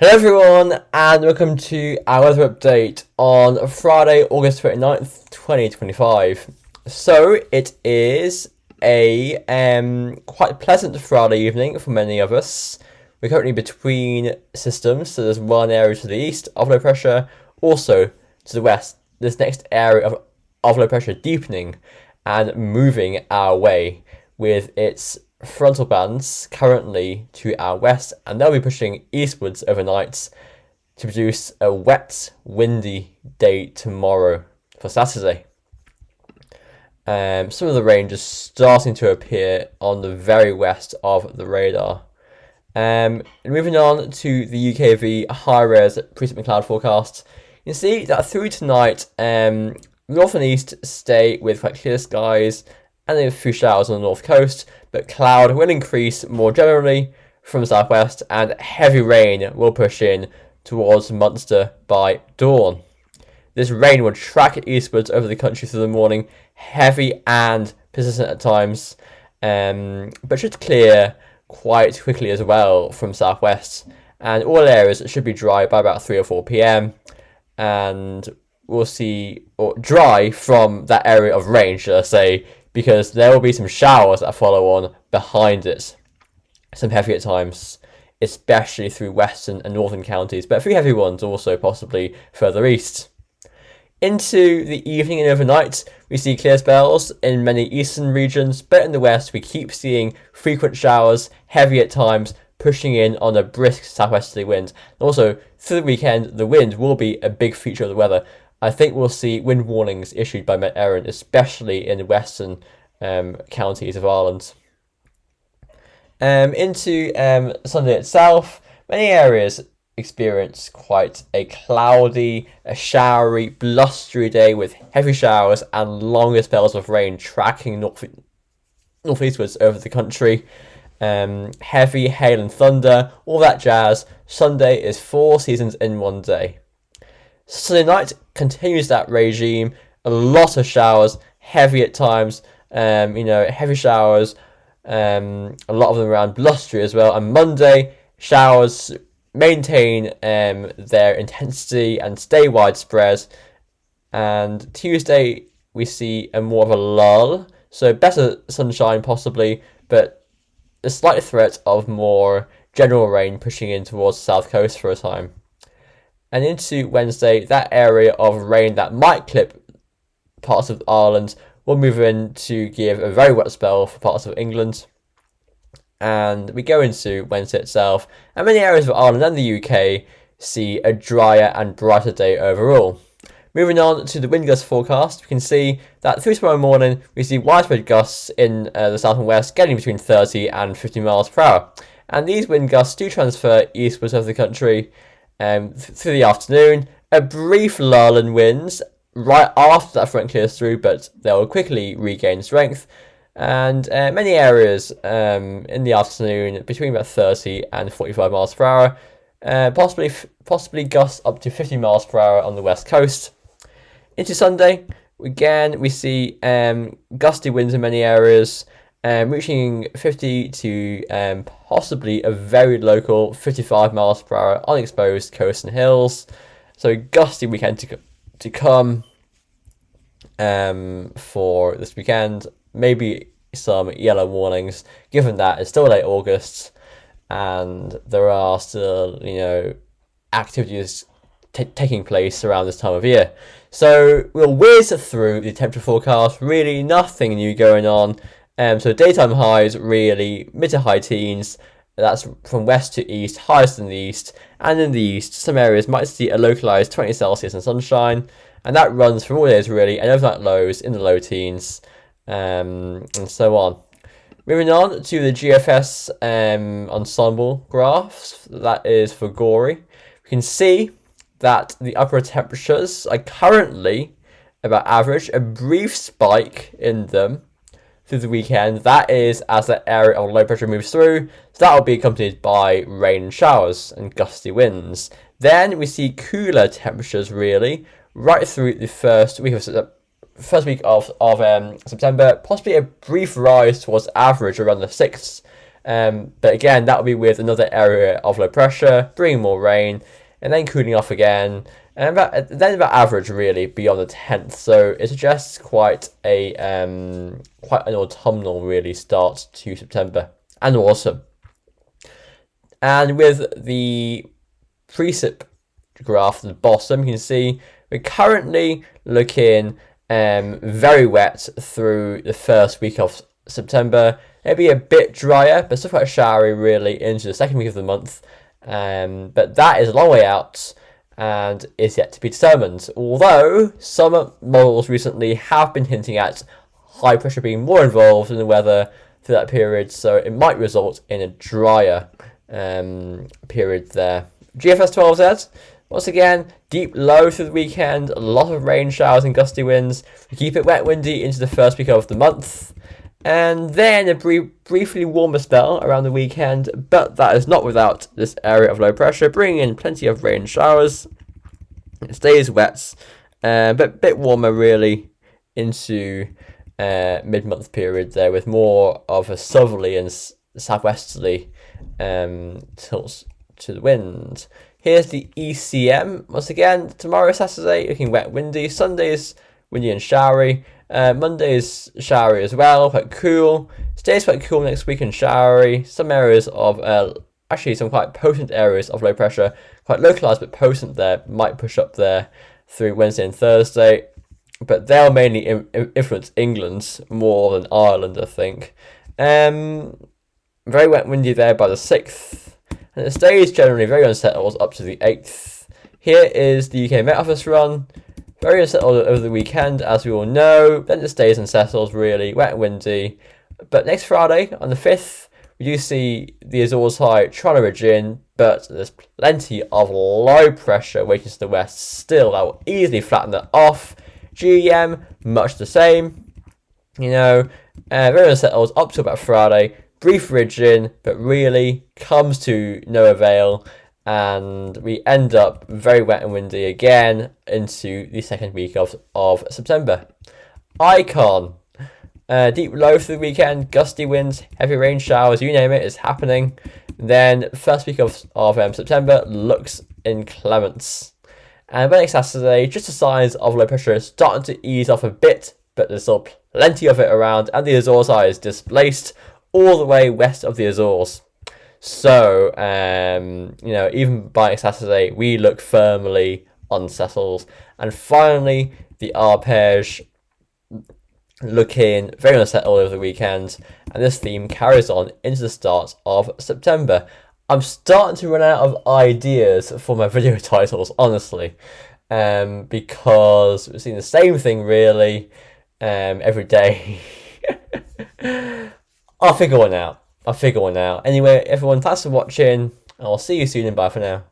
Hello everyone and welcome to our weather update on Friday, August 29th, 2025. So it is a quite pleasant Friday evening for many of us. We're currently between systems, so there's one area to the east of low pressure, also to the west, this next area of low pressure deepening and moving our way with its frontal bands currently to our west, and they'll be pushing eastwards overnight to produce a wet, windy day tomorrow for Saturday. Some of the rain just starting to appear on the very west of the radar. Moving on to the UKV high-res precip cloud forecast, you can see that through tonight, north and east stay with quite clear skies and then a few showers on the north coast, but cloud will increase more generally from the southwest and heavy rain will push in towards Munster by dawn. This rain will track eastwards over the country through the morning, heavy and persistent at times, but should clear quite quickly as well from southwest, and all areas should be dry by about 3 or 4 p.m. and we'll see dry from that area of rain, should I say, because there will be some showers that follow on behind it. Some heavy at times, especially through western and northern counties, but a few heavy ones also possibly further east. Into the evening and overnight, we see clear spells in many eastern regions, but in the west we keep seeing frequent showers, heavy at times, pushing in on a brisk southwesterly wind. And also, through the weekend, the wind will be a big feature of the weather. I think we'll see wind warnings issued by Met Éireann, especially in the western counties of Ireland. Into Sunday itself, many areas experience quite a cloudy, a showery, blustery day with heavy showers and longer spells of rain tracking northeastwards over the country. Heavy hail and thunder, all that jazz. Sunday is 4 seasons in one day. Sunday night continues that regime. A lot of showers, heavy at times. Heavy showers. A lot of them around blustery as well. And Monday, showers maintain their intensity and stay widespread. And Tuesday, we see a more of a lull. So better sunshine possibly, but a slight threat of more general rain pushing in towards the south coast for a time. And into Wednesday, that area of rain that might clip parts of Ireland will move in to give a very wet spell for parts of England. And we go into Wednesday itself, and many areas of Ireland and the UK see a drier and brighter day overall. Moving on to the wind gust forecast, we can see that through tomorrow morning, we see widespread gusts in the south and west getting between 30 and 50 miles per hour. And these wind gusts do transfer eastwards of the country through the afternoon. A brief lull in winds right after that front clears through, but they'll quickly regain strength. And many areas in the afternoon between about 30 and 45 miles per hour, possibly gusts up to 50 miles per hour on the west coast. Into Sunday, again, we see gusty winds in many areas, reaching 50 to possibly a very local 55 miles per hour on exposed coasts and hills. So gusty weekend to come for this weekend. Maybe some yellow warnings, given that it's still late August and there are still, activities taking place around this time of year. So we'll whiz through the temperature forecast. Really nothing new going on. So daytime highs really mid to high teens. That's from west to east, highest in the east. And in the east, some areas might see a localized 20 Celsius and sunshine. And that runs for all days really, and overnight lows in the low teens, and so on. Moving on to the GFS ensemble graphs, that is for Gorey. We can see that the upper temperatures are currently about average, a brief spike in them through the weekend. That is as that area of low pressure moves through, so that will be accompanied by rain and showers and gusty winds. Then we see cooler temperatures really right through the first week of September, possibly a brief rise towards average around the 6th But again, that will be with another area of low pressure, bringing more rain, and then cooling off again. And then about average really beyond the 10th. So it suggests quite an autumnal really start to September and autumn. And with the precip graph at the bottom, you can see we're currently looking very wet through the first week of September. Maybe a bit drier, but still quite showery really into the second week of the month. But that is a long way out and is yet to be determined. Although some models recently have been hinting at high pressure being more involved in the weather through that period, so it might result in a drier period there. GFS 12Z, once again, deep low through the weekend, a lot of rain showers and gusty winds. We keep it wet windy into the first week of the month. And then a briefly warmer spell around the weekend, but that is not without this area of low pressure, bringing in plenty of rain showers. It stays wet, but a bit warmer really into mid-month period there, with more of a southerly and southwesterly tilts to the wind. Here's the ECM. Once again, tomorrow Saturday looking wet windy, Sunday's windy and showery. Monday's showery as well, quite cool. Stays quite cool next week and showery. Some areas of, actually some quite potent areas of low pressure, quite localised but potent there, might push up there through Wednesday and Thursday. But they'll mainly influence England more than Ireland, I think. Very wet windy there by the 6th. And it stays generally very unsettled up to the 8th. Here is the UK Met Office run. Very unsettled over the weekend, as we all know. Then it stays unsettled, really, wet and windy. But next Friday, on the 5th, we do see the Azores High trying to ridge in, but there's plenty of low pressure waiting to the west still. That will easily flatten that off. GEM, much the same. Very unsettled up to about Friday. Brief ridge in, but really comes to no avail. And we end up very wet and windy again into the second week of September. Icon. Deep low through the weekend, gusty winds, heavy rain showers, you name it, is happening. Then first week of September looks inclement. And by next Saturday, just the signs of low pressure is starting to ease off a bit, but there's still plenty of it around, and the Azores High is displaced all the way west of the Azores. So, even by next Saturday, we look firmly unsettled. And finally, the arpege looking very unsettled over the weekend. And this theme carries on into the start of September. I'm starting to run out of ideas for my video titles, honestly. Because we're seeing the same thing, really, every day. I'll figure one out. Anyway, everyone, thanks for watching. I'll see you soon and bye for now.